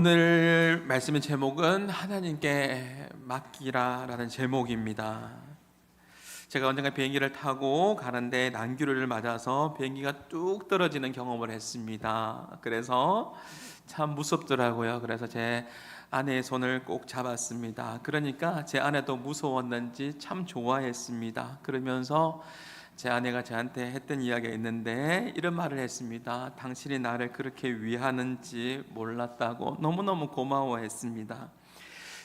오늘 말씀의 제목은 하나님께 맡기라라는 제목입니다. 제가 언젠가 비행기를 타고 가는데 난기류를 맞아서 비행기가 뚝 떨어지는 경험을 했습니다. 그래서 참 무섭더라고요. 그래서 제 아내의 손을 꼭 잡았습니다. 그러니까 제 아내도 무서웠는지 참 좋아했습니다. 그러면서 제 아내가 저한테 했던 이야기가 있는데 이런 말을 했습니다. 당신이 나를 그렇게 위하는지 몰랐다고. 너무너무 고마워했습니다.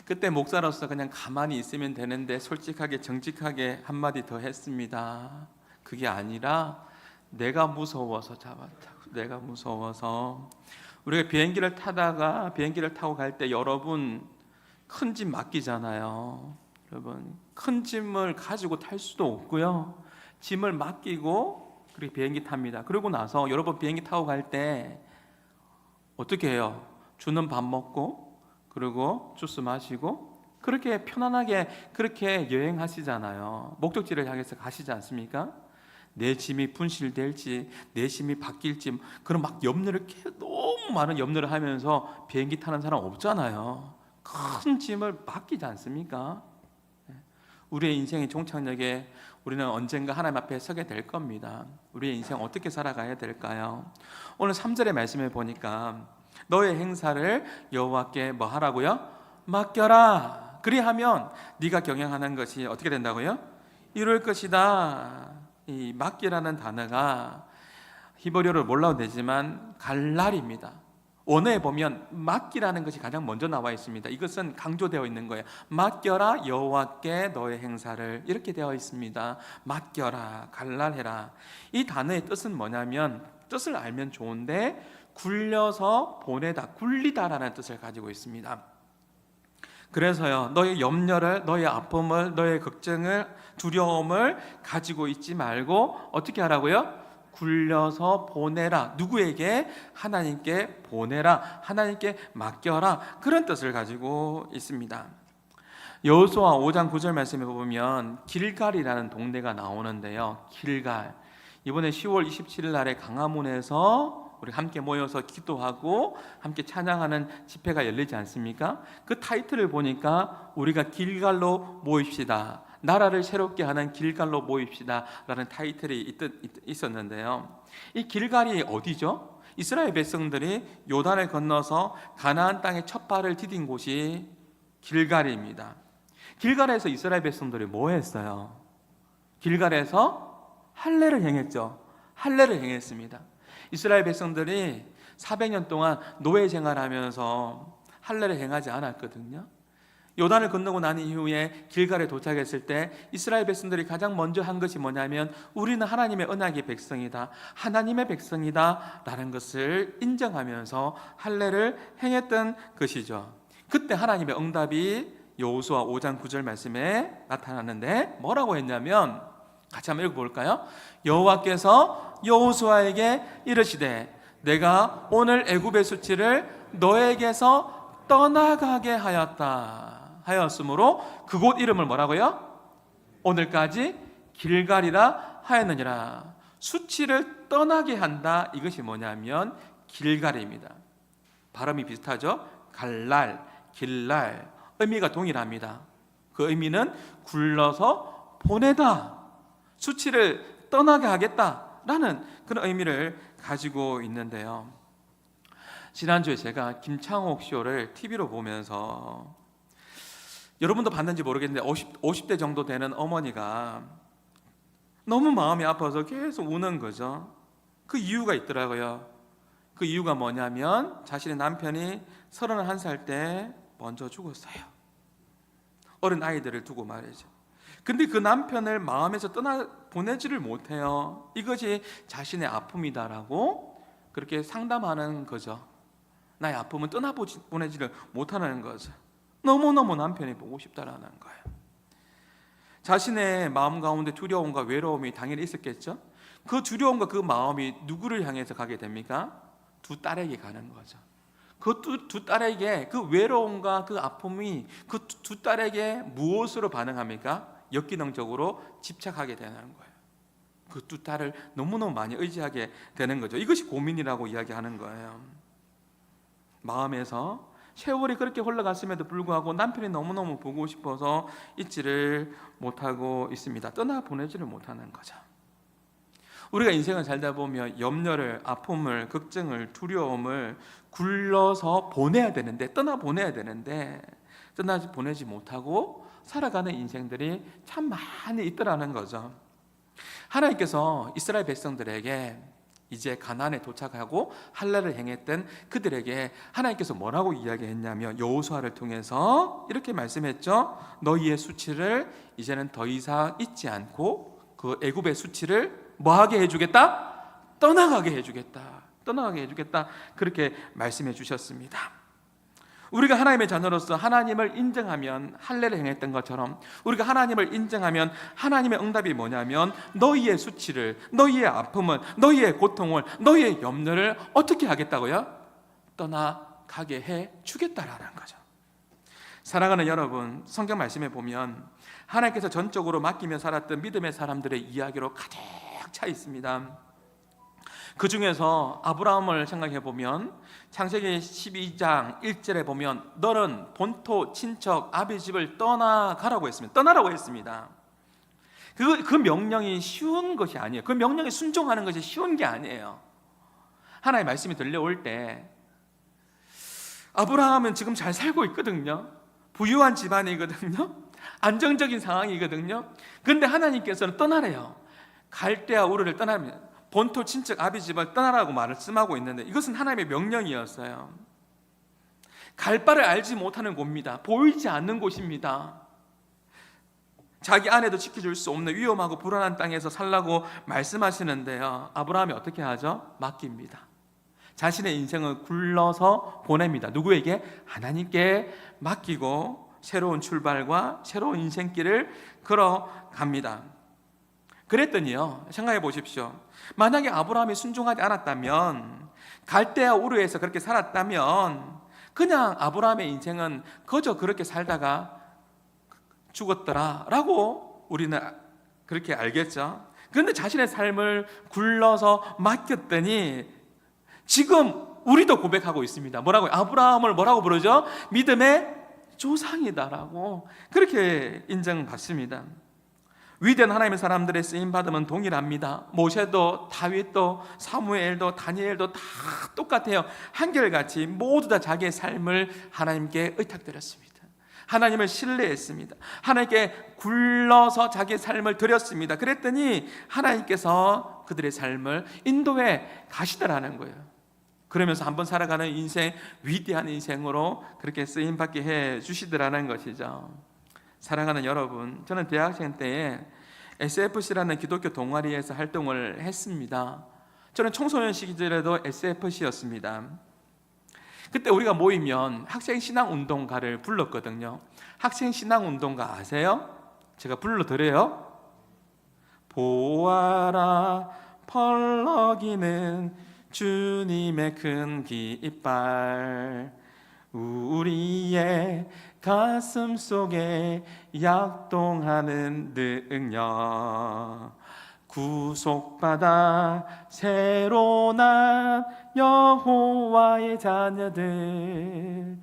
그때 목사로서 그냥 가만히 있으면 되는데 솔직하게 정직하게 한마디 더 했습니다. 그게 아니라 내가 무서워서 잡았다고. 내가 무서워서. 우리가 비행기를 타고 갈 때 여러분 큰 짐 맡기잖아요. 여러분 큰 짐을 가지고 탈 수도 없고요. 짐을 맡기고 그렇게 비행기 탑니다. 그러고 나서 여러분 비행기 타고 갈 때 어떻게 해요? 주는 밥 먹고 그리고 주스 마시고 그렇게 편안하게 그렇게 여행하시잖아요. 목적지를 향해서 가시지 않습니까? 내 짐이 분실될지 내 짐이 바뀔지 그런 막 염려를 너무 많은 염려를 하면서 비행기 타는 사람 없잖아요. 큰 짐을 맡기지 않습니까? 우리의 인생의 종착역에 우리는 언젠가 하나님 앞에 서게 될 겁니다. 우리의 인생 어떻게 살아가야 될까요? 오늘 3절의 말씀에 보니까 너의 행사를 여호와께 뭐 하라고요? 맡겨라. 그리하면 네가 경영하는 것이 어떻게 된다고요? 이룰 것이다. 이 맡기라는 단어가 히브리어를 몰라도 되지만 갈랄입니다. 원어에 보면 맡기라는 것이 가장 먼저 나와 있습니다. 이것은 강조되어 있는 거예요. 맡겨라 여호와께 너의 행사를, 이렇게 되어 있습니다. 맡겨라, 갈랄해라. 이 단어의 뜻은 뭐냐면, 뜻을 알면 좋은데 굴려서 보내다, 굴리다라는 뜻을 가지고 있습니다. 그래서요, 너의 염려를, 너의 아픔을, 너의 걱정을, 두려움을 가지고 있지 말고 어떻게 하라고요? 굴려서 보내라. 누구에게? 하나님께 보내라. 하나님께 맡겨라. 그런 뜻을 가지고 있습니다. 여호수아 5장 9절 말씀에 보면 길갈이라는 동네가 나오는데요. 길갈. 이번에 10월 27일 날에 강화문에서 우리 함께 모여서 기도하고 함께 찬양하는 집회가 열리지 않습니까? 그 타이틀을 보니까 우리가 길갈로 모입시다. 나라를 새롭게 하는 길갈로 모입시다 라는 타이틀이 있었는데요. 이 길갈이 어디죠? 이스라엘 백성들이 요단을 건너서 가나안 땅에 첫 발을 디딘 곳이 길갈입니다. 길갈에서 이스라엘 백성들이 뭐 했어요? 길갈에서 할례를 행했죠. 할례를 행했습니다. 이스라엘 백성들이 400년 동안 노예 생활하면서 할례를 행하지 않았거든요. 요단을 건너고 난 이후에 길갈에 도착했을 때 이스라엘 백성들이 가장 먼저 한 것이 뭐냐면 우리는 하나님의 언약의 백성이다, 하나님의 백성이다 라는 것을 인정하면서 할례를 행했던 것이죠. 그때 하나님의 응답이 여호수아 5장 9절 말씀에 나타났는데 뭐라고 했냐면, 같이 한번 읽어볼까요? 여호와께서 여호수아에게 이르시되 내가 오늘 애굽의 수치를 너에게서 떠나가게 하였으므로 그곳 이름을 뭐라고요? 오늘까지 길갈이라 하였느니라. 수치를 떠나게 한다. 이것이 뭐냐면 길갈입니다. 발음이 비슷하죠? 갈랄, 길랄. 의미가 동일합니다. 그 의미는 굴러서 보내다, 수치를 떠나게 하겠다라는 그런 의미를 가지고 있는데요. 지난주에 제가 김창옥 쇼를 TV로 보면서, 여러분도 봤는지 모르겠는데 50대 정도 되는 어머니가 너무 마음이 아파서 계속 우는 거죠. 그 이유가 있더라고요. 그 이유가 뭐냐면 자신의 남편이 31살 때 먼저 죽었어요. 어린 아이들을 두고 말이죠. 근데 그 남편을 마음에서 보내지를 못해요. 이것이 자신의 아픔이다라고 그렇게 상담하는 거죠. 나의 아픔은 보내지를 못하는 거죠. 너무너무 남편이 보고 싶다라는 거예요. 자신의 마음 가운데 두려움과 외로움이 당연히 있었겠죠. 그 두려움과 그 마음이 누구를 향해서 가게 됩니까? 두 딸에게 가는 거죠. 그 두 딸에게 그 외로움과 그 아픔이 그 두 딸에게 무엇으로 반응합니까? 역기능적으로 집착하게 되는 거예요. 그 두 딸을 너무너무 많이 의지하게 되는 거죠. 이것이 고민이라고 이야기하는 거예요. 마음에서 세월이 그렇게 흘러갔음에도 불구하고 남편이 너무너무 보고 싶어서 잊지를 못하고 있습니다. 떠나보내지를 못하는 거죠. 우리가 인생을 살다 보면 염려를, 아픔을, 걱정을, 두려움을 굴러서 보내야 되는데, 떠나보내야 되는데 떠나보내지 못하고 살아가는 인생들이 참 많이 있더라는 거죠. 하나님께서 이스라엘 백성들에게 이제 가나안에 도착하고 할례를 행했던 그들에게 하나님께서 뭐라고 이야기했냐면 여호수아를 통해서 이렇게 말씀했죠. 너희의 수치를 이제는 더 이상 잊지 않고 그 애굽의 수치를 뭐하게 해주겠다? 떠나가게 해주겠다. 떠나가게 해주겠다. 그렇게 말씀해 주셨습니다. 우리가 하나님의 자녀로서 하나님을 인정하면 할례를 행했던 것처럼 우리가 하나님을 인정하면 하나님의 응답이 뭐냐면 너희의 수치를, 너희의 아픔을, 너희의 고통을, 너희의 염려를 어떻게 하겠다고요? 떠나가게 해 주겠다라는 거죠. 사랑하는 여러분, 성경 말씀에 보면 하나님께서 전적으로 맡기며 살았던 믿음의 사람들의 이야기로 가득 차 있습니다. 그 중에서 아브라함을 생각해 보면 창세기 12장 1절에 보면 너는 본토 친척 아비 집을 떠나가라고 했습니다. 떠나라고 했습니다. 그 명령이 쉬운 것이 아니에요. 그 명령에 순종하는 것이 쉬운 게 아니에요. 하나님의 말씀이 들려올 때 아브라함은 지금 잘 살고 있거든요. 부유한 집안이거든요. 안정적인 상황이거든요. 그런데 하나님께서는 떠나래요. 갈대아 우르를 떠나면 본토 친척 아비 집을 떠나라고 말씀하고 있는데 이것은 하나님의 명령이었어요. 갈 바를 알지 못하는 곳입니다. 보이지 않는 곳입니다. 자기 아내도 지켜줄 수 없는 위험하고 불안한 땅에서 살라고 말씀하시는데요, 아브라함이 어떻게 하죠? 맡깁니다. 자신의 인생을 굴러서 보냅니다. 누구에게? 하나님께 맡기고 새로운 출발과 새로운 인생길을 걸어갑니다. 그랬더니요, 생각해 보십시오. 만약에 아브라함이 순종하지 않았다면, 갈대아 우르에서 그렇게 살았다면 그냥 아브라함의 인생은 그저 그렇게 살다가 죽었더라라고 우리는 그렇게 알겠죠. 그런데 자신의 삶을 굴러서 맡겼더니 지금 우리도 고백하고 있습니다. 뭐라고요? 아브라함을 뭐라고 부르죠? 믿음의 조상이다라고 그렇게 인정받습니다. 위대한 하나님의 사람들의 쓰임받음은 동일합니다. 모세도 다윗도 사무엘도 다니엘도 다 똑같아요. 한결같이 모두 다 자기의 삶을 하나님께 의탁드렸습니다. 하나님을 신뢰했습니다. 하나님께 굴러서 자기의 삶을 드렸습니다. 그랬더니 하나님께서 그들의 삶을 인도해 가시더라는 거예요. 그러면서 한번 살아가는 인생, 위대한 인생으로 그렇게 쓰임받게 해 주시더라는 것이죠. 사랑하는 여러분, 저는 대학생 때에 SFC라는 기독교 동아리에서 활동을 했습니다. 저는 청소년 시절에도 SFC였습니다. 그때 우리가 모이면 학생 신앙 운동가를 불렀거든요. 학생 신앙 운동가 아세요? 제가 불러드려요. 보아라 펄럭이는 주님의 큰 깃발, 우리의 가슴 속에 약동하는 능력, 구속받아 새로 난 여호와의 자녀들,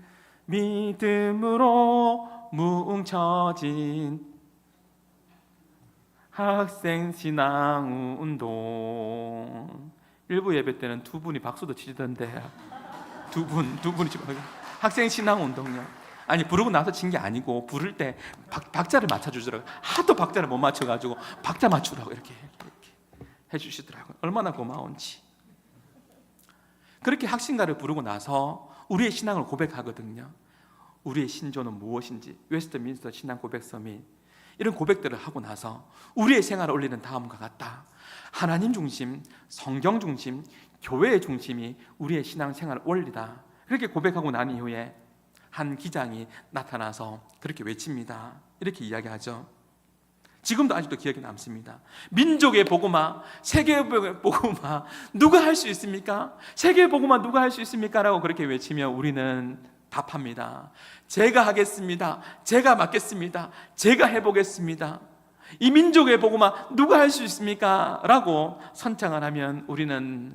믿음으로 뭉쳐진 학생 신앙 운동. 일부 예배 때는 두 분이 박수도 치던데, 두 분이 지금 학생 신앙 운동요. 아니, 부르고 나서 친 게 아니고 부를 때 박자를 맞춰주더라고요. 하도 박자를 못 맞춰가지고 박자 맞추라고 이렇게 해주시더라고요. 얼마나 고마운지. 그렇게 학신가를 부르고 나서 우리의 신앙을 고백하거든요. 우리의 신조는 무엇인지, 웨스트민스터 신앙 고백 서밋, 이런 고백들을 하고 나서 우리의 생활을 올리는 다음과 같다. 하나님 중심, 성경 중심, 교회의 중심이 우리의 신앙 생활을 올리다. 그렇게 고백하고 난 이후에 한 기장이 나타나서 그렇게 외칩니다. 이렇게 이야기하죠. 지금도 아직도 기억에 남습니다. 민족의 복음화, 세계의 복음화 누가 할 수 있습니까? 세계의 복음화 누가 할 수 있습니까? 라고 그렇게 외치면 우리는 답합니다. 제가 하겠습니다. 제가 맡겠습니다. 제가 해보겠습니다. 이 민족의 복음화 누가 할 수 있습니까? 라고 선창을 하면 우리는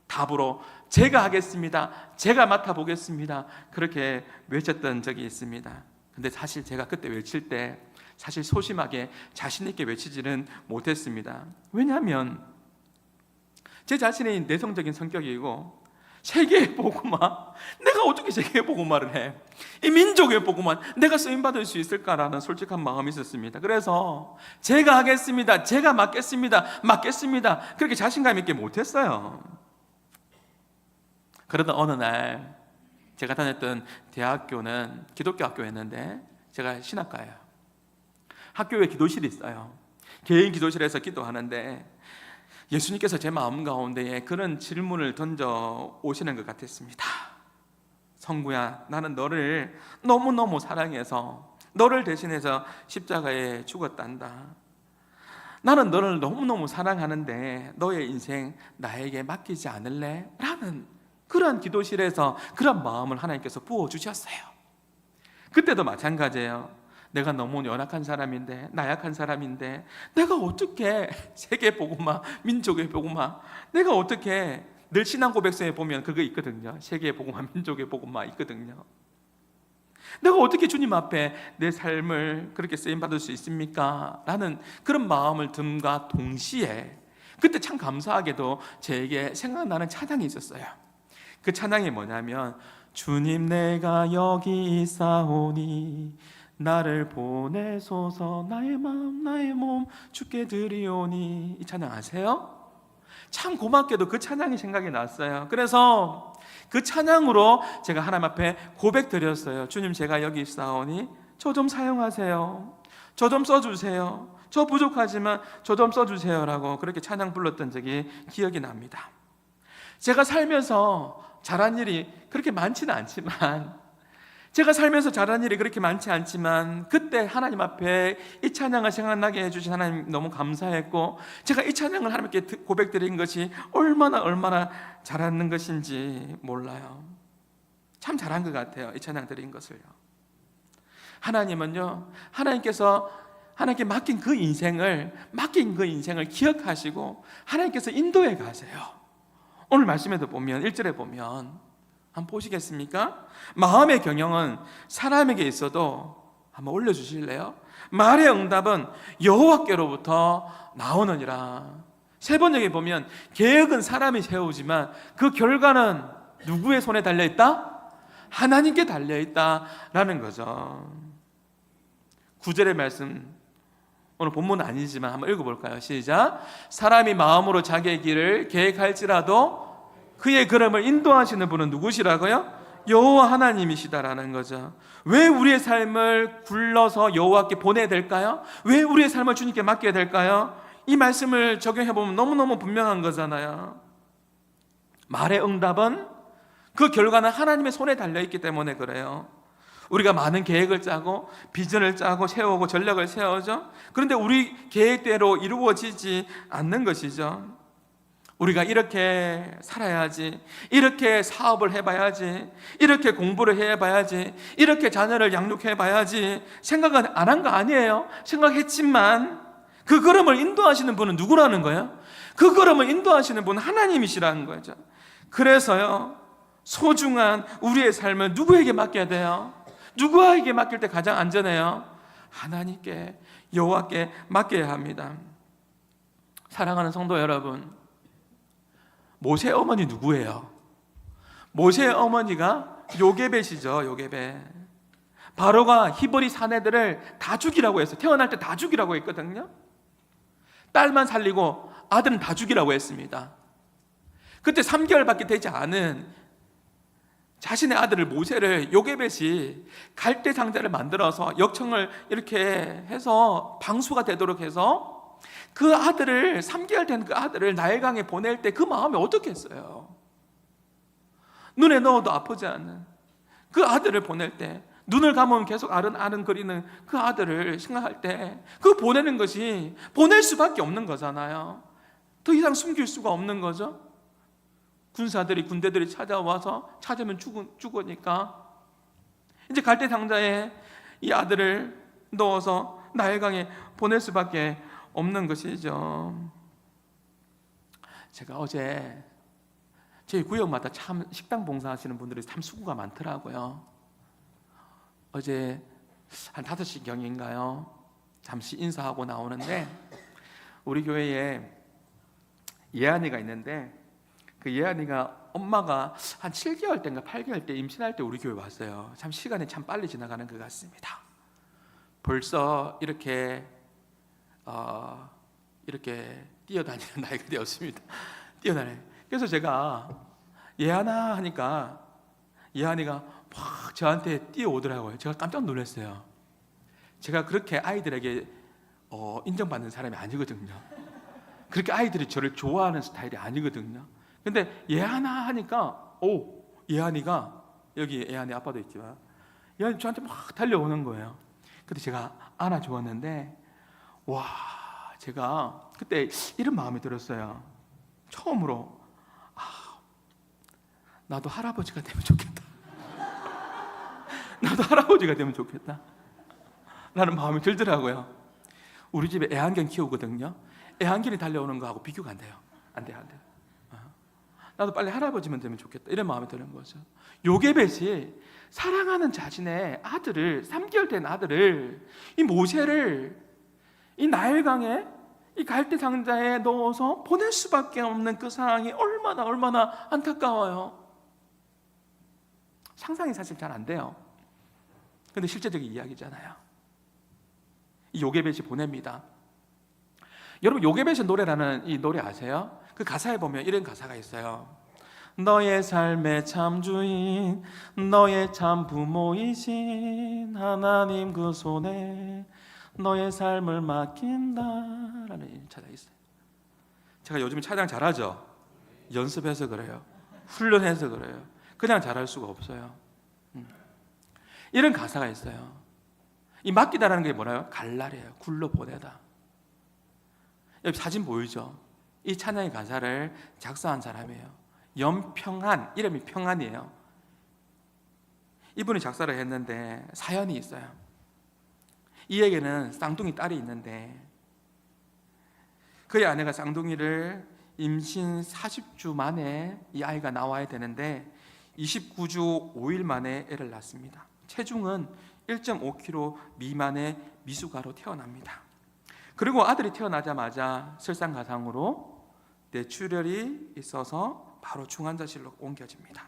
답으로 제가 하겠습니다. 제가 맡아보겠습니다. 그렇게 외쳤던 적이 있습니다. 근데 사실 제가 그때 외칠 때 사실 소심하게 자신 있게 외치지는 못했습니다. 왜냐하면 제 자신의 내성적인 성격이고 세계의 복음화, 내가 어떻게 세계의 복음화를 해? 이 민족의 복음화 내가 쓰임받을 수 있을까라는 솔직한 마음이 있었습니다. 그래서 제가 하겠습니다. 제가 맡겠습니다. 그렇게 자신감 있게 못했어요. 그러다 어느 날 제가 다녔던 대학교는 기독교 학교였는데 제가 신학과예요. 학교에 기도실이 있어요. 개인 기도실에서 기도하는데 예수님께서 제 마음 가운데에 그런 질문을 던져 오시는 것 같았습니다. 성구야, 나는 너를 너무너무 사랑해서 너를 대신해서 십자가에 죽었단다. 나는 너를 너무너무 사랑하는데 너의 인생 나에게 맡기지 않을래? 라는 그런 기도실에서 그런 마음을 하나님께서 부어주셨어요. 그때도 마찬가지예요. 내가 너무 연약한 사람인데, 나약한 사람인데 내가 어떻게 세계 복음화, 민족의 복음화, 내가 어떻게, 늘 신앙 고백서에 보면 그거 있거든요. 세계 복음화, 민족의 복음화 있거든요. 내가 어떻게 주님 앞에 내 삶을 그렇게 쓰임받을 수 있습니까? 라는 그런 마음을 듦과 동시에 그때 참 감사하게도 제게 생각나는 찬양이 있었어요. 그 찬양이 뭐냐면 주님 내가 여기 있사오니 나를 보내소서 나의 마음 나의 몸 주께 드리오니. 이 찬양 아세요? 참 고맙게도 그 찬양이 생각이 났어요. 그래서 그 찬양으로 제가 하나님 앞에 고백드렸어요. 주님 제가 여기 있사오니 저 좀 사용하세요. 저 좀 써주세요. 저 부족하지만 저 좀 써주세요 라고 그렇게 찬양 불렀던 적이 기억이 납니다. 제가 살면서 잘한 일이 그렇게 많지는 않지만 그때 하나님 앞에 이 찬양을 생각나게 해주신 하나님 너무 감사했고, 제가 이 찬양을 하나님께 고백드린 것이 얼마나 잘하는 것인지 몰라요. 참 잘한 것 같아요. 이 찬양 드린 것을요. 하나님은요, 하나님께 맡긴 그 인생을 기억하시고 하나님께서 인도해 가세요. 오늘 말씀에도 보면 1절에 보면 한번 보시겠습니까? 마음의 경영은 사람에게 있어도 한번 올려주실래요? 말의 응답은 여호와께로부터 나오느니라. 세 번역에 보면 계획은 사람이 세우지만 그 결과는 누구의 손에 달려있다? 하나님께 달려있다라는 거죠. 9절의 말씀, 오늘 본문은 아니지만 한번 읽어볼까요? 시작. 사람이 마음으로 자기의 길을 계획할지라도 그의 걸음을 인도하시는 분은 누구시라고요? 여호와 하나님이시다라는 거죠. 왜 우리의 삶을 굴러서 여호와께 보내야 될까요? 왜 우리의 삶을 주님께 맡겨야 될까요? 이 말씀을 적용해보면 너무너무 분명한 거잖아요. 말의 응답은 그 결과는 하나님의 손에 달려있기 때문에 그래요. 우리가 많은 계획을 짜고 비전을 짜고 세우고 전략을 세우죠. 그런데 우리 계획대로 이루어지지 않는 것이죠. 우리가 이렇게 살아야지, 이렇게 사업을 해봐야지, 이렇게 공부를 해봐야지, 이렇게 자녀를 양육해봐야지 생각은 안 한 거 아니에요. 생각했지만 그 걸음을 인도하시는 분은 누구라는 거예요? 그 걸음을 인도하시는 분은 하나님이시라는 거죠. 그래서요, 소중한 우리의 삶을 누구에게 맡겨야 돼요? 누구에게 맡길 때 가장 안전해요? 하나님께, 여호와께 맡겨야 합니다. 사랑하는 성도 여러분, 모세의 어머니 누구예요? 모세의 어머니가 요게벳이죠. 요게벳. 바로가 히브리 사내들을 다 죽이라고 했어요. 태어날 때 다 죽이라고 했거든요. 딸만 살리고 아들은 다 죽이라고 했습니다. 그때 3개월밖에 되지 않은 자신의 아들을 모세를 요게벳이 갈대 상자를 만들어서 역청을 이렇게 해서 방수가 되도록 해서 그 아들을, 3개월 된 그 아들을 나일강에 보낼 때 그 마음이 어떻겠어요? 눈에 넣어도 아프지 않는 그 아들을 보낼 때, 눈을 감으면 계속 아른거리는 그 아들을 생각할 때 그 보내는 것이 보낼 수밖에 없는 거잖아요. 더 이상 숨길 수가 없는 거죠. 군대들이 찾아오면 죽으니까 이제 갈대 상자에 이 아들을 넣어서 나일강에 보낼 수밖에 없는 것이죠. 제가 어제 저희 구역마다 참 식당 봉사하시는 분들이 참 수고가 많더라고요. 어제 한 5시경인가요? 잠시 인사하고 나오는데 우리 교회에 예안이가 있는데 그 예안이가 엄마가 한 7개월 때인가 8개월 때 임신할 때 우리 교회 왔어요. 참 시간이 참 빨리 지나가는 것 같습니다. 벌써 이렇게 뛰어다니는 나이가 되었습니다. 뛰어다녀요. 그래서 제가 예안아 하니까 예안이가 막 저한테 뛰어오더라고요. 제가 깜짝 놀랐어요. 제가 그렇게 아이들에게 인정받는 사람이 아니거든요. 그렇게 아이들이 저를 좋아하는 스타일이 아니거든요. 근데 예안아 하니까 예안이가, 여기 예안이 아빠도 있지만 예안이 저한테 막 달려오는 거예요. 근데 제가 안아주었는데 와, 제가 그때 이런 마음이 들었어요. 처음으로 나도 할아버지가 되면 좋겠다. 나도 할아버지가 되면 좋겠다 라는 마음이 들더라고요. 우리 집에 애완견 키우거든요. 애완견이 달려오는 거하고 비교가 안 돼요. 안 돼요. 나도 빨리 할아버지만 되면 좋겠다 이런 마음이 드는 거죠. 요게벳이 사랑하는 자신의 아들을, 3개월 된 아들을, 이 모세를 이 나일강에 이 갈대 상자에 넣어서 보낼 수밖에 없는 그 상황이 얼마나 안타까워요. 상상이 사실 잘 안 돼요. 근데 실제적인 이야기잖아요. 이 요게벳이 보냅니다. 여러분, 요게벳의 노래라는 이 노래 아세요? 그 가사에 보면 이런 가사가 있어요. 너의 삶의 참 주인, 너의 참 부모이신 하나님 그 손에 너의 삶을 맡긴다 라는 찬양이 있어요. 제가 요즘 찬양 잘하죠? 연습해서 그래요. 훈련해서 그래요. 그냥 잘할 수가 없어요. 이런 가사가 있어요. 이 맡기다라는 게 뭐라요? 갈라래요. 굴러 보내다. 여기 사진 보이죠? 이 찬양의 가사를 작사한 사람이에요. 연평한, 이름이 평한이에요. 이분이 작사를 했는데 사연이 있어요. 이에게는 쌍둥이 딸이 있는데 그의 아내가 쌍둥이를 임신 40주 만에 이 아이가 나와야 되는데 29주 5일 만에 애를 낳습니다. 체중은 1.5kg 미만의 미숙아로 태어납니다. 그리고 아들이 태어나자마자 설상가상으로 뇌출혈이 있어서 바로 중환자실로 옮겨집니다.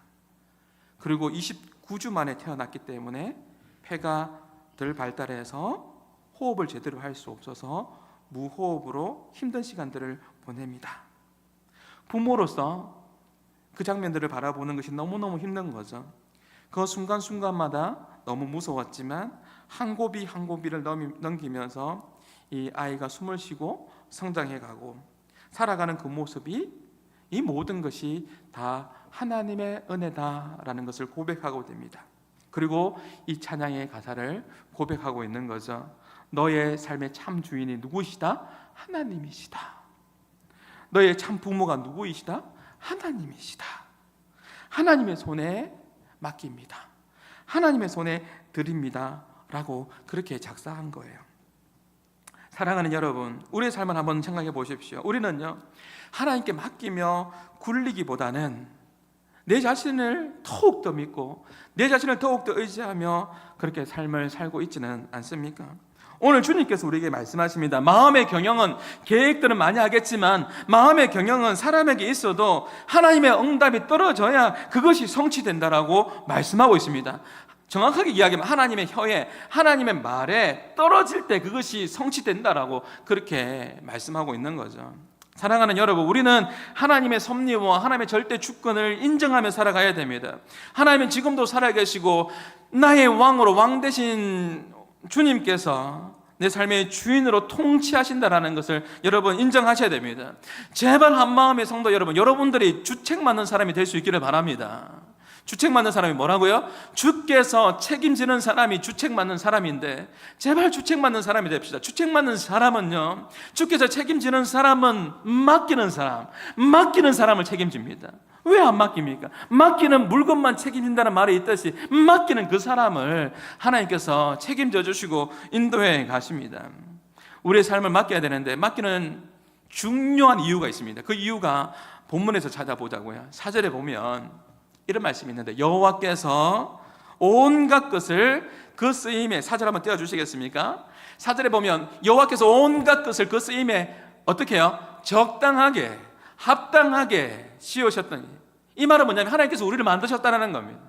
그리고 29주 만에 태어났기 때문에 폐가 덜 발달해서 호흡을 제대로 할 수 없어서 무호흡으로 힘든 시간들을 보냅니다. 부모로서 그 장면들을 바라보는 것이 너무너무 힘든 거죠. 그 순간순간마다 너무 무서웠지만 한 고비 한 고비를 넘기면서 이 아이가 숨을 쉬고 성장해가고 살아가는 그 모습이 이 모든 것이 다 하나님의 은혜다라는 것을 고백하고 됩니다. 그리고 이 찬양의 가사를 고백하고 있는 거죠. 너의 삶의 참 주인이 누구시다? 하나님이시다. 너의 참 부모가 누구이시다? 하나님이시다. 하나님의 손에 맡깁니다. 하나님의 손에 드립니다 라고 그렇게 작사한 거예요. 사랑하는 여러분, 우리의 삶을 한번 생각해 보십시오. 우리는요, 하나님께 맡기며 굴리기보다는 내 자신을 더욱더 믿고 내 자신을 더욱더 의지하며 그렇게 삶을 살고 있지는 않습니까? 오늘 주님께서 우리에게 말씀하십니다. 마음의 경영은, 계획들은 많이 하겠지만 마음의 경영은 사람에게 있어도 하나님의 응답이 떨어져야 그것이 성취된다라고 말씀하고 있습니다. 정확하게 이야기하면 하나님의 혀에, 하나님의 말에 떨어질 때 그것이 성취된다라고 그렇게 말씀하고 있는 거죠. 사랑하는 여러분, 우리는 하나님의 섭리와 하나님의 절대 주권을 인정하며 살아가야 됩니다. 하나님은 지금도 살아계시고 나의 왕으로, 왕 되신 주님께서 내 삶의 주인으로 통치하신다라는 것을 여러분 인정하셔야 됩니다. 제발 한마음의 성도 여러분, 여러분들이 주책 맡는 사람이 될 수 있기를 바랍니다. 주책 맡는 사람이 뭐라고요? 주께서 책임지는 사람이 주책 맡는 사람인데 제발 주책 맡는 사람이 됩시다. 주책 맡는 사람은요, 주께서 책임지는 사람은 맡기는 사람을 책임집니다. 왜 안 맡깁니까? 맡기는 물건만 책임진다는 말이 있듯이 맡기는 그 사람을 하나님께서 책임져 주시고 인도해 가십니다. 우리의 삶을 맡겨야 되는데 맡기는 중요한 이유가 있습니다. 그 이유가 본문에서 찾아보자고요. 4절에 보면 이런 말씀이 있는데, 여호와께서 온갖 것을 그 쓰임에, 4절 한번 띄워주시겠습니까? 4절에 보면 여호와께서 온갖 것을 그 쓰임에 어떻게 해요? 적당하게, 합당하게 씌우셨더니, 이 말은 뭐냐면 하나님께서 우리를 만드셨다는 겁니다.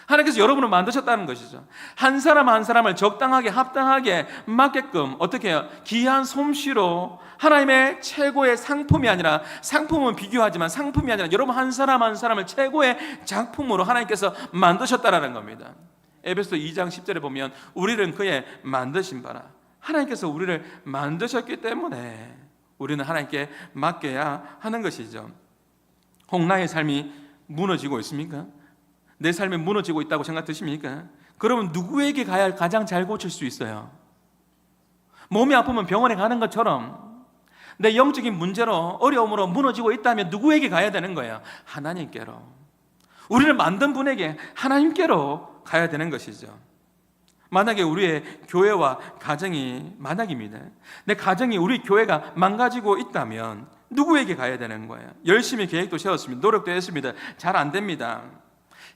하나님께서 여러분을 만드셨다는 것이죠. 한 사람 한 사람을 적당하게, 합당하게 맞게끔 어떻게 해요? 귀한 솜씨로 하나님의 최고의 상품이 아니라, 상품은 비교하지만 상품이 아니라 여러분 한 사람 한 사람을 최고의 작품으로 하나님께서 만드셨다는 겁니다. 에베소 2장 10절에 보면 우리는 그의 만드신 바라, 하나님께서 우리를 만드셨기 때문에 우리는 하나님께 맡겨야 하는 것이죠. 혹 나의 삶이 무너지고 있습니까? 내 삶이 무너지고 있다고 생각 드십니까? 그러면 누구에게 가야 가장 잘 고칠 수 있어요? 몸이 아프면 병원에 가는 것처럼 내 영적인 문제로, 어려움으로 무너지고 있다면 누구에게 가야 되는 거예요? 하나님께로. 우리를 만든 분에게, 하나님께로 가야 되는 것이죠. 만약에 우리의 교회와 가정이, 만약입니다, 내 가정이, 우리 교회가 망가지고 있다면 누구에게 가야 되는 거예요? 열심히 계획도 세웠습니다. 노력도 했습니다. 잘 안 됩니다.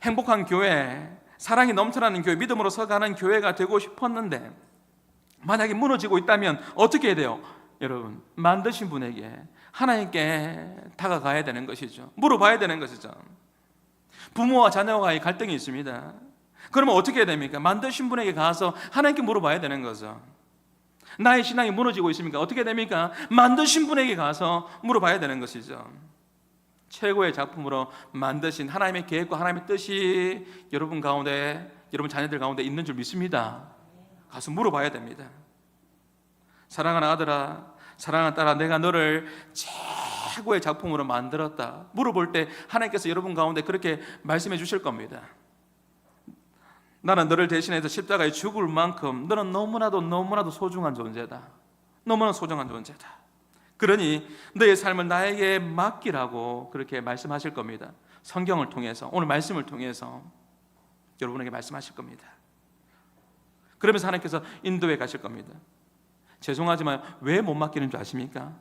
행복한 교회, 사랑이 넘쳐나는 교회, 믿음으로 서가는 교회가 되고 싶었는데 만약에 무너지고 있다면 어떻게 해야 돼요? 여러분, 만드신 분에게, 하나님께 다가가야 되는 것이죠. 물어봐야 되는 것이죠. 부모와 자녀와의 갈등이 있습니다. 그러면 어떻게 해야 됩니까? 만드신 분에게 가서 하나님께 물어봐야 되는 거죠. 나의 신앙이 무너지고 있습니까? 어떻게 됩니까? 만드신 분에게 가서 물어봐야 되는 것이죠. 최고의 작품으로 만드신 하나님의 계획과 하나님의 뜻이 여러분 가운데, 여러분 자녀들 가운데 있는 줄 믿습니다. 가서 물어봐야 됩니다. 사랑하는 아들아, 사랑하는 딸아, 내가 너를 최고의 작품으로 만들었다. 물어볼 때 하나님께서 여러분 가운데 그렇게 말씀해 주실 겁니다. 나는 너를 대신해서 십자가에 죽을 만큼 너는 너무나도 소중한 존재다. 너무나 소중한 존재다. 그러니 너의 삶을 나에게 맡기라고 그렇게 말씀하실 겁니다. 성경을 통해서, 오늘 말씀을 통해서 여러분에게 말씀하실 겁니다. 그러면서 하나님께서 인도해 가실 겁니다. 죄송하지만 왜 못 맡기는 줄 아십니까?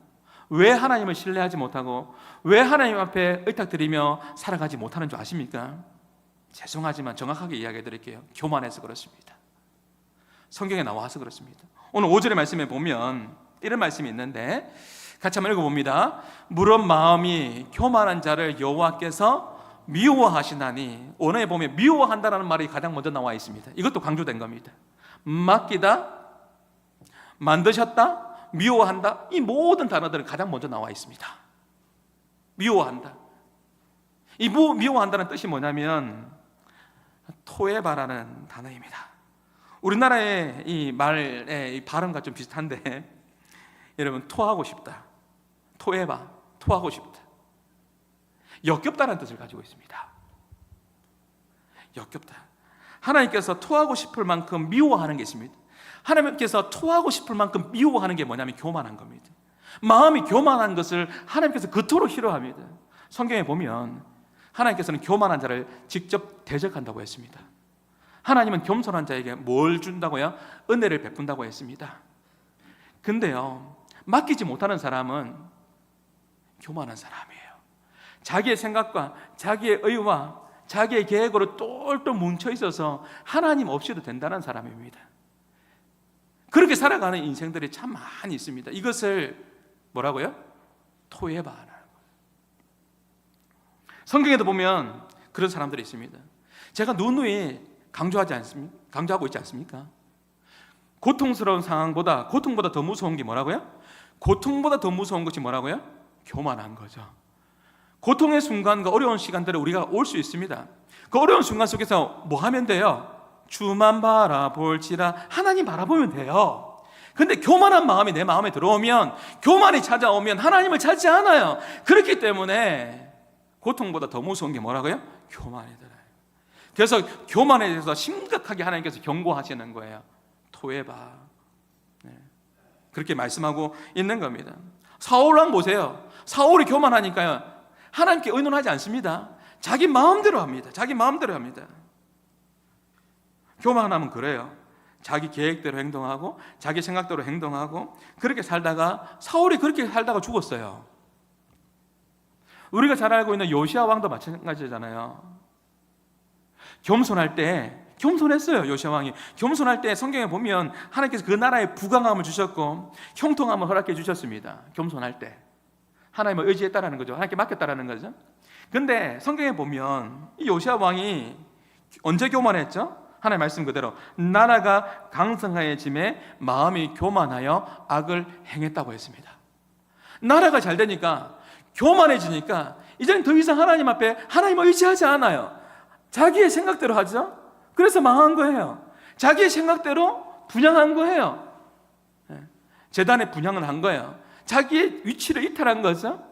왜 하나님을 신뢰하지 못하고 왜 하나님 앞에 의탁드리며 살아가지 못하는 줄 아십니까? 죄송하지만 정확하게 이야기해 드릴게요. 교만해서 그렇습니다. 성경에 나와서 그렇습니다. 오늘 5절의 말씀에 보면 이런 말씀이 있는데 같이 한번 읽어봅니다. 무릇 마음이 교만한 자를 여호와께서 미워하시나니, 원어에 보면 미워한다라는 말이 가장 먼저 나와 있습니다. 이것도 강조된 겁니다. 맡기다, 만드셨다, 미워한다, 이 모든 단어들은 가장 먼저 나와 있습니다. 미워한다. 이 미워한다는 뜻이 뭐냐면 토에바라는 단어입니다. 우리나라의 이 말의 이 발음과 좀 비슷한데 여러분, 토하고 싶다, 토에바, 토하고 싶다, 역겹다는 뜻을 가지고 있습니다. 역겹다. 하나님께서 토하고 싶을 만큼 미워하는 게 있습니다. 하나님께서 토하고 싶을 만큼 미워하는 게 뭐냐면 교만한 겁니다. 마음이 교만한 것을 하나님께서 그토록 싫어합니다. 성경에 보면 하나님께서는 교만한 자를 직접 대적한다고 했습니다. 하나님은 겸손한 자에게 뭘 준다고요? 은혜를 베푼다고 했습니다. 근데요, 맡기지 못하는 사람은 교만한 사람이에요. 자기의 생각과 자기의 의와 자기의 계획으로 똘똘 뭉쳐 있어서 하나님 없이도 된다는 사람입니다. 그렇게 살아가는 인생들이 참 많이 있습니다. 이것을 뭐라고요? 토해봐라는 거예요. 성경에도 보면 그런 사람들이 있습니다. 제가 누누이 강조하고 있지 않습니까? 고통스러운 상황보다, 고통보다 더 무서운 게 뭐라고요? 고통보다 더 무서운 것이 뭐라고요? 교만한 거죠. 고통의 순간과 어려운 시간들에 우리가 올 수 있습니다. 그 어려운 순간 속에서 뭐 하면 돼요? 주만 바라볼지라, 하나님 바라보면 돼요. 근데 교만한 마음이 내 마음에 들어오면, 교만이 찾아오면 하나님을 찾지 않아요. 그렇기 때문에 고통보다 더 무서운 게 뭐라고요? 교만이더라고요. 그래서 교만에 대해서 심각하게 하나님께서 경고하시는 거예요. 토해봐. 네. 그렇게 말씀하고 있는 겁니다. 사울왕 보세요. 사울이 교만하니까요, 하나님께 의논하지 않습니다. 자기 마음대로 합니다. 자기 마음대로 합니다. 교만하면 그래요. 자기 계획대로 행동하고 자기 생각대로 행동하고 그렇게 살다가, 사울이 그렇게 살다가 죽었어요. 우리가 잘 알고 있는 요시야 왕도 마찬가지잖아요. 겸손할 때 겸손했어요. 요시야 왕이 겸손할 때 성경에 보면 하나님께서 그 나라에 부강함을 주셨고 형통함을 허락해 주셨습니다. 겸손할 때 하나님을 의지했다라는 거죠. 하나님께 맡겼다라는 거죠. 근데 성경에 보면 이 요시야 왕이 언제 교만했죠? 하나님 말씀 그대로 나라가 강성하여짐에 마음이 교만하여 악을 행했다고 했습니다. 나라가 잘 되니까 교만해지니까 이제는 더 이상 하나님 앞에 하나님을 의지하지 않아요. 자기의 생각대로 하죠. 그래서 망한 거예요. 자기의 생각대로 분양한 거예요. 제단에 분양을 한 거예요. 자기의 위치를 이탈한 거죠.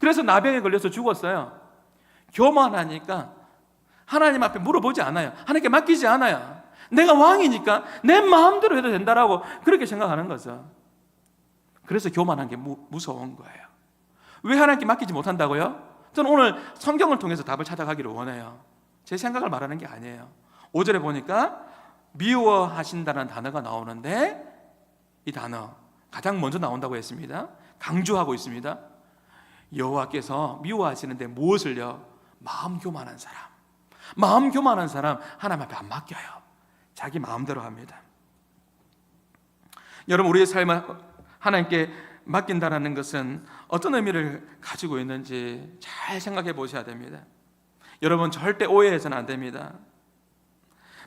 그래서 나병에 걸려서 죽었어요. 교만하니까 하나님 앞에 물어보지 않아요. 하나님께 맡기지 않아요. 내가 왕이니까 내 마음대로 해도 된다라고 그렇게 생각하는 거죠. 그래서 교만한 게 무서운 거예요. 왜 하나님께 맡기지 못한다고요? 저는 오늘 성경을 통해서 답을 찾아가기를 원해요. 제 생각을 말하는 게 아니에요. 5절에 보니까 미워하신다는 단어가 나오는데 이 단어 가장 먼저 나온다고 했습니다. 강조하고 있습니다. 여호와께서 미워하시는데 무엇을요? 마음 교만한 사람. 마음 교만한 사람 하나님 앞에 안 맡겨요. 자기 마음대로 합니다. 여러분, 우리의 삶을 하나님께 맡긴다는 것은 어떤 의미를 가지고 있는지 잘 생각해 보셔야 됩니다. 여러분, 절대 오해해서는 안 됩니다.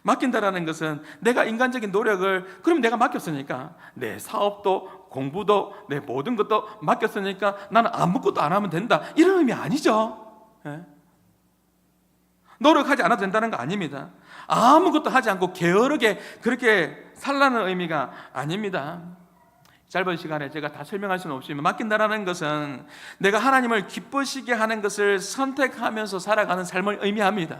맡긴다라는 것은 내가 인간적인 노력을, 그럼 내가 맡겼으니까 내 사업도 공부도 내 모든 것도 맡겼으니까 나는 아무것도 안 하면 된다, 이런 의미 아니죠. 노력하지 않아도 된다는 거 아닙니다. 아무것도 하지 않고 게으르게 그렇게 살라는 의미가 아닙니다. 짧은 시간에 제가 다 설명할 수는 없지만 맡긴다라는 것은 내가 하나님을 기쁘시게 하는 것을 선택하면서 살아가는 삶을 의미합니다.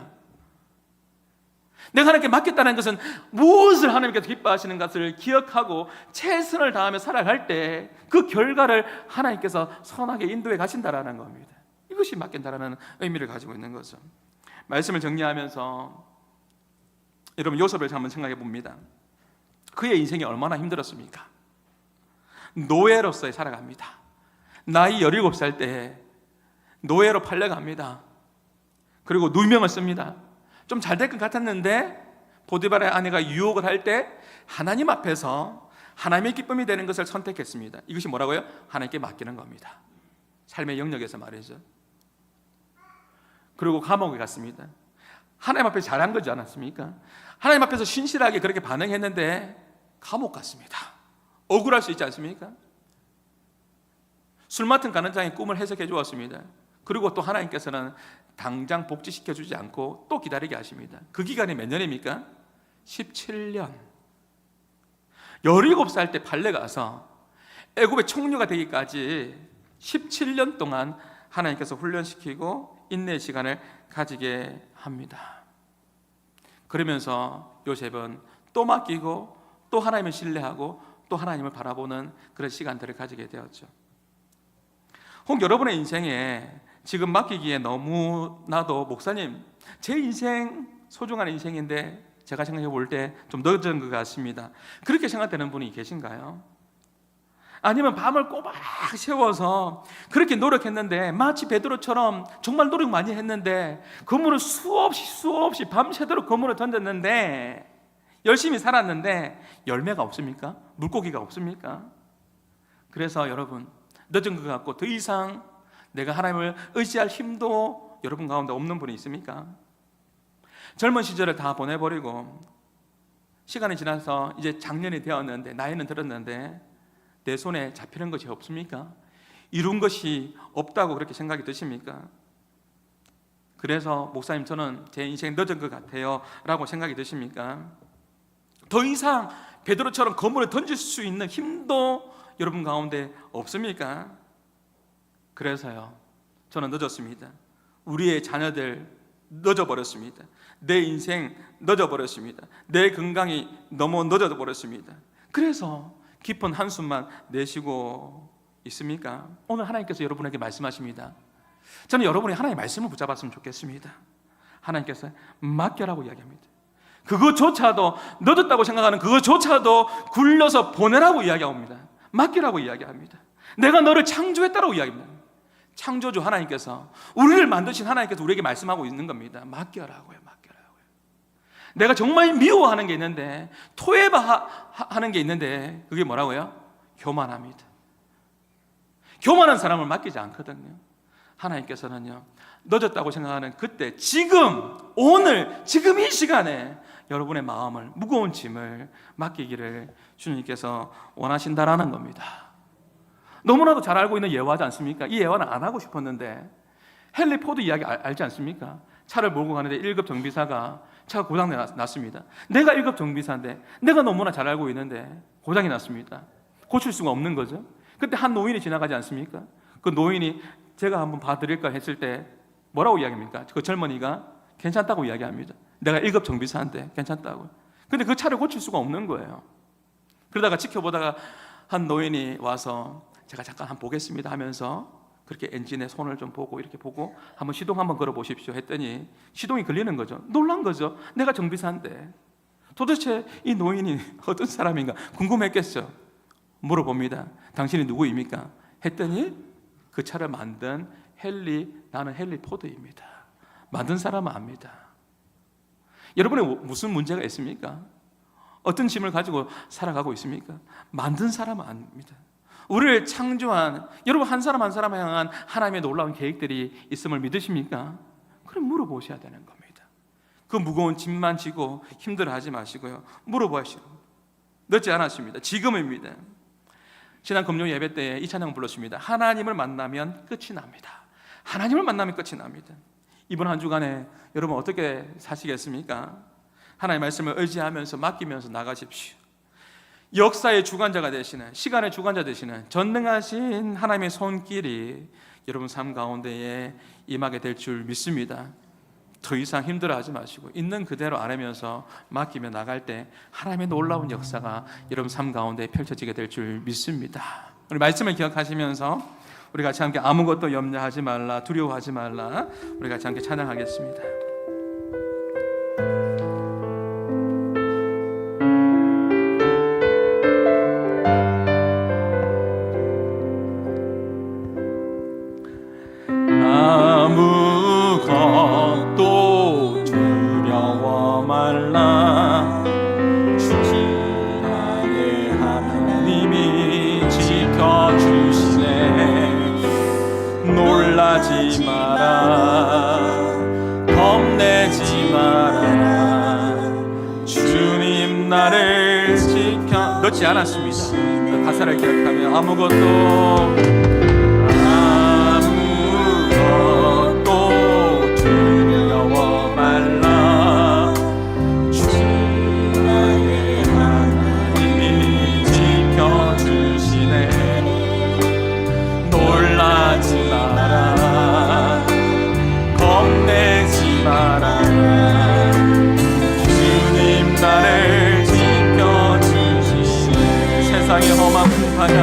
내가 하나님께 맡겼다는 것은 무엇을 하나님께서 기뻐하시는 것을 기억하고 최선을 다하며 살아갈 때 그 결과를 하나님께서 선하게 인도해 가신다라는 겁니다. 이것이 맡긴다라는 의미를 가지고 있는 거죠. 말씀을 정리하면서 여러분, 요셉을 한번 생각해 봅니다. 그의 인생이 얼마나 힘들었습니까? 노예로서의 살아갑니다. 나이 17살 때 노예로 팔려갑니다. 그리고 누명을 씁니다. 좀 잘 될 것 같았는데 보디발의 아내가 유혹을 할 때 하나님 앞에서 하나님의 기쁨이 되는 것을 선택했습니다. 이것이 뭐라고요? 하나님께 맡기는 겁니다. 삶의 영역에서 말이죠. 그리고 감옥에 갔습니다. 하나님 앞에 잘한 거지 않았습니까? 하나님 앞에서 신실하게 그렇게 반응했는데 감옥 갔습니다. 억울할 수 있지 않습니까? 술 맡은 간원장의 꿈을 해석해 주었습니다. 그리고 또 하나님께서는 당장 복지시켜 주지 않고 또 기다리게 하십니다. 그 기간이 몇 년입니까? 17년. 17살 때 팔려가서 애굽의 총리가 되기까지 17년 동안 하나님께서 훈련시키고 인내의 시간을 가지게 합니다. 그러면서 요셉은 또 맡기고 또 하나님을 신뢰하고 또 하나님을 바라보는 그런 시간들을 가지게 되었죠. 혹 여러분의 인생에 지금 맡기기에 너무나도 목사님, 제 인생 소중한 인생인데 제가 생각해 볼 때 좀 늦은 것 같습니다, 그렇게 생각되는 분이 계신가요? 아니면 밤을 꼬박 세워서 그렇게 노력했는데 마치 베드로처럼 정말 노력 많이 했는데 그물을 수없이 밤새도록 그물을 던졌는데 열심히 살았는데 열매가 없습니까? 물고기가 없습니까? 그래서 여러분, 늦은 것 같고 더 이상 내가 하나님을 의지할 힘도 여러분 가운데 없는 분이 있습니까? 젊은 시절을 다 보내버리고 시간이 지나서 이제 장년이 되었는데 나이는 들었는데 내 손에 잡히는 것이 없습니까? 이룬 것이 없다고 그렇게 생각이 드십니까? 그래서 목사님, 저는 제 인생 늦은 것 같아요 라고 생각이 드십니까? 더 이상 베드로처럼 그물을 던질 수 있는 힘도 여러분 가운데 없습니까? 그래서요, 저는 늦었습니다. 우리의 자녀들 늦어버렸습니다. 내 인생 늦어버렸습니다. 내 건강이 너무 늦어버렸습니다. 그래서 깊은 한숨만 내쉬고 있습니까? 오늘 하나님께서 여러분에게 말씀하십니다. 저는 여러분이 하나님의 말씀을 붙잡았으면 좋겠습니다. 하나님께서 맡겨라고 이야기합니다. 그것조차도, 늦었다고 생각하는 그것조차도 굴려서 보내라고 이야기합니다. 맡기라고 이야기합니다. 내가 너를 창조했다라고 이야기합니다. 창조주 하나님께서, 우리를 만드신 하나님께서 우리에게 말씀하고 있는 겁니다. 맡겨라고요. 내가 정말 미워하는 게 있는데, 토해하는 게 있는데, 그게 뭐라고요? 교만합니다. 교만한 사람을 맡기지 않거든요. 하나님께서는요, 늦었다고 생각하는 그때, 지금, 오늘, 지금 이 시간에 여러분의 마음을, 무거운 짐을 맡기기를 주님께서 원하신다라는 겁니다. 너무나도 잘 알고 있는 예화지 않습니까? 이 예화는 안 하고 싶었는데, 헨리 포드 이야기 알지 않습니까? 차를 몰고 가는데 1급 정비사가 차가 고장이 났습니다. 내가 1급 정비사인데, 내가 너무나 잘 알고 있는데 고장이 났습니다. 고칠 수가 없는 거죠. 그때 한 노인이 지나가지 않습니까? 그 노인이 제가 한번 봐드릴까 했을 때 뭐라고 이야기합니까? 그 젊은이가 괜찮다고 이야기합니다. 내가 1급 정비사인데 괜찮다고요. 근데 그 차를 고칠 수가 없는 거예요. 그러다가 지켜보다가 한 노인이 와서 제가 잠깐 한번 보겠습니다 하면서 그렇게 엔진에 손을 좀 보고 이렇게 보고 한번 시동 한번 걸어 보십시오 했더니 시동이 걸리는 거죠. 놀란 거죠. 내가 정비사인데 도대체 이 노인이 어떤 사람인가 궁금했겠죠. 물어봅니다. 당신이 누구입니까? 했더니 그 차를 만든 나는 헨리 포드입니다. 만든 사람은 압니다. 여러분의 무슨 문제가 있습니까? 어떤 짐을 가지고 살아가고 있습니까? 만든 사람은 압니다. 우리를 창조한, 여러분 한 사람 한 사람 향한 하나님의 놀라운 계획들이 있음을 믿으십니까? 그럼 물어보셔야 되는 겁니다. 그 무거운 짐만 지고 힘들어하지 마시고요, 물어보시고. 늦지 않았습니다. 지금입니다. 지난 금요 예배 때에 이 찬양 불렀습니다. 하나님을 만나면 끝이 납니다. 하나님을 만나면 끝이 납니다. 이번 한 주간에 여러분 어떻게 사시겠습니까? 하나님의 말씀을 의지하면서 맡기면서 나가십시오. 역사의 주관자가 되시는, 시간의 주관자 되시는 전능하신 하나님의 손길이 여러분 삶 가운데에 임하게 될 줄 믿습니다. 더 이상 힘들어하지 마시고 있는 그대로 알으면서 맡기며 나갈 때 하나님의 놀라운 역사가 여러분 삶 가운데 펼쳐지게 될 줄 믿습니다. 우리 말씀을 기억하시면서 우리 같이 함께 아무것도 염려하지 말라, 두려워하지 말라, 우리 같이 함께 찬양하겠습니다. 아무것도 두려워 말라, 주님의 하나님이 지켜주시네. 놀라지 마라, 겁내지 마라, 주님 나를 지켜. 늦지 않았습니다. 가사를 기억하며 아무것도 두려워 말라, 주님의 하나님이 지켜주시네. 놀라지 마라, 겁내지 마라, 주님 나를 지켜주시네. 세상의 험한 풍파야,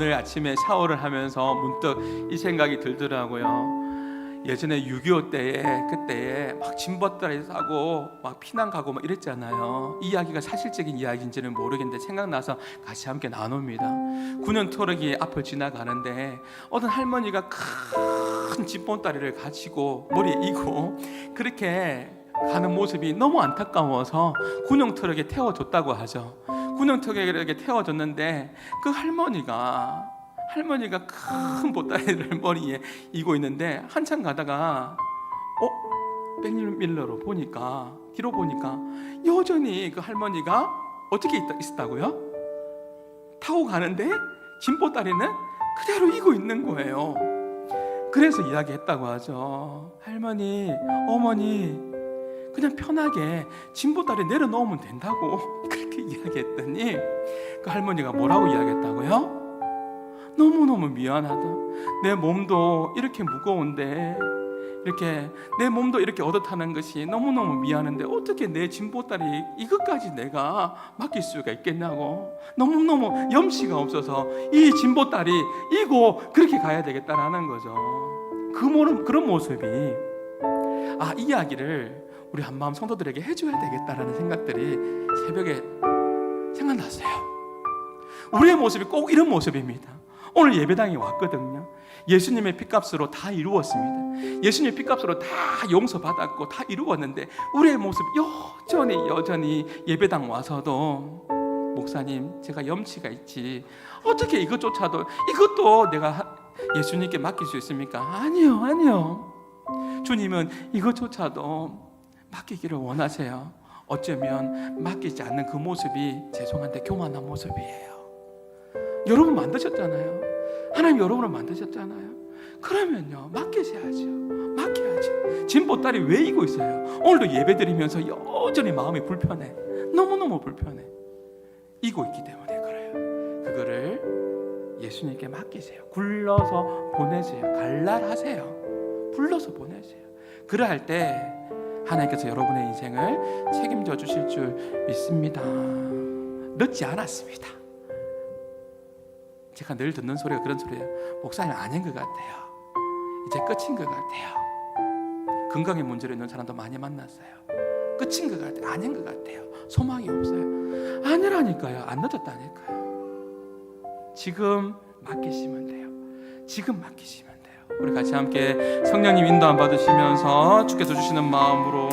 오늘 아침에 샤워를 하면서 문득 이 생각이 들더라고요. 예전에 6.25 때에 그때에 막 짐벌다리 싸고 막 피난 가고 막 이랬잖아요. 이 이야기가 사실적인 이야기인지는 모르겠는데 생각나서 같이 함께 나눕니다. 9년 토록이 앞을 지나가는데 어떤 할머니가 큰 짐벌다리를 가지고 머리에 이고 그렇게 가는 모습이 너무 안타까워서 군용 트럭에 태워줬다고 하죠. 군용 트럭에 태워줬는데 그 할머니가 큰 보따리를 머리에 이고 있는데 한참 가다가 백밀러로 보니까 뒤로 보니까 여전히 그 할머니가 어떻게 있었다고요? 타고 가는데 짐보따리는 그대로 이고 있는 거예요. 그래서 이야기했다고 하죠. 할머니, 어머니 그냥 편하게 짐보따리 내려놓으면 된다고 그렇게 이야기했더니 그 할머니가 뭐라고 이야기했다고요? 너무너무 미안하다. 내 몸도 이렇게 무거운데 이렇게 내 몸도 이렇게 얻어타는 것이 너무너무 미안한데 어떻게 내 짐보따리 이것까지 내가 맡길 수가 있겠냐고 너무너무 염치가 없어서 이 짐보따리 이고 그렇게 가야 되겠다라는 거죠. 그런 모습이 이 이야기를 우리 한마음 성도들에게 해줘야 되겠다라는 생각들이 새벽에 생각났어요. 우리의 모습이 꼭 이런 모습입니다. 오늘 예배당에 왔거든요. 예수님의 피값으로 다 이루었습니다. 예수님의 피값으로 다 용서받았고 다 이루었는데 우리의 모습 여전히 예배당 와서도 목사님 제가 염치가 있지 어떻게 이것도 내가 예수님께 맡길 수 있습니까? 아니요. 주님은 이것조차도 맡기기를 원하세요. 어쩌면 맡기지 않는 그 모습이 죄송한데 교만한 모습이에요. 여러분 만드셨잖아요. 하나님 여러분을 만드셨잖아요. 그러면요 맡기셔야죠. 맡겨야죠. 짐보따리 왜 이고 있어요? 오늘도 예배 드리면서 여전히 마음이 불편해. 너무너무 불편해. 이고 있기 때문에 그래요. 그거를 예수님께 맡기세요. 굴러서 보내세요. 갈랄하세요. 불러서 보내세요. 그러할 때 하나님께서 여러분의 인생을 책임져 주실 줄 믿습니다. 늦지 않았습니다. 제가 늘 듣는 소리가 그런 소리예요. 목사님 아닌 것 같아요. 이제 끝인 것 같아요. 건강에 문제로 있는 사람도 많이 만났어요. 끝인 것 같아요. 아닌 것 같아요. 소망이 없어요. 아니라니까요. 안 늦었다니까요. 지금 맡기시면 돼요. 지금 맡기시면 돼요. 우리 같이 함께 성령님 인도함 받으시면서 주께서 주시는 마음으로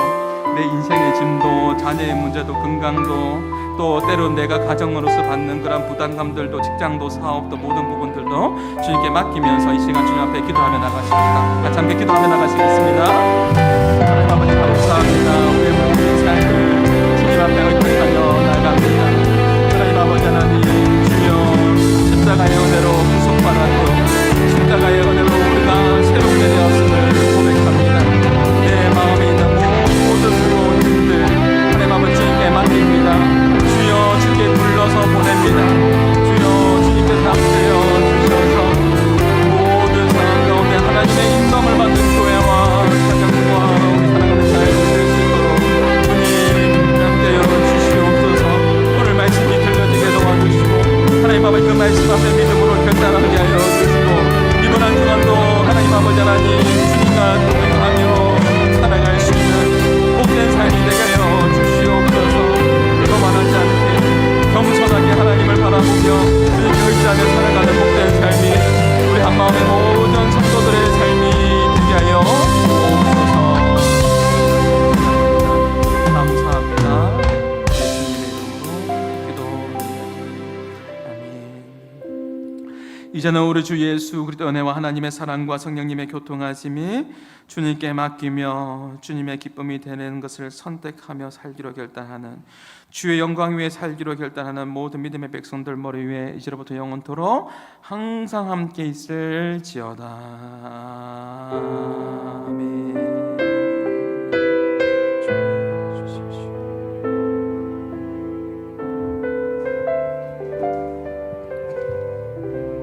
내 인생의 짐도 자녀의 문제도 건강도 또 때론 내가 가정으로서 받는 그런 부담감들도 직장도 사업도 모든 부분들도 주님께 맡기면서 이 시간 주님 앞에 기도하며 나가십니다. 같이 함께 기도하며 나가시겠습니다. 하나님 아버지 감사합니다. 우리의 모든 삶을 주님 앞에 의탁하며 나갑니다. 하나님 아버지 하나님 주여 십자가의 은혜로 구속받았고 십자가의 은혜로 우리가 새롭게 되었음을 고백합니다. 내 마음에 있는 모든 무거운 짐들 하나님 아버지 주님께 맡깁니다. 주여 주께 불러서 보냅니다. 주여 주님께서 함께여 주셔서 모든 상황 가운데 하나님의 인도함을 받는 교회와 가정과 우리 사랑하는 자녀들 될 수 있도록 주님 함께여 주시옵소서. 오늘 말씀이 들려지게 도와주시고 하나님 아버지 그 말씀 앞에 믿음으로 결단하게 하여 주시고 이번 한 주간도 하나님 아버지 하나님 주님과 동행하며 살아갈 수 있는 복된 삶이 되게 하여 주시옵소서. 많하지 않게 겸손하게 하나님을 바라보며 주님께 의지하며 살아가는 복된 삶이 우리 한마음의 모든 성도들의 삶이 되게 하여 주옵소서. 감사합니다. 예수님의 이름으로 기도합니다. 아멘. 이제는 우리 주 예수 그리스도 은혜와 하나님의 사랑과 성령님의 교통하심이 주님께 맡기며 주님의 기쁨이 되는 것을 선택하며 살기로 결단하는 주의 영광 위에 살기로 결단하는 모든 믿음의 백성들 머리 위에 이제로부터 영원토록 항상 함께 있을지어다. 아멘.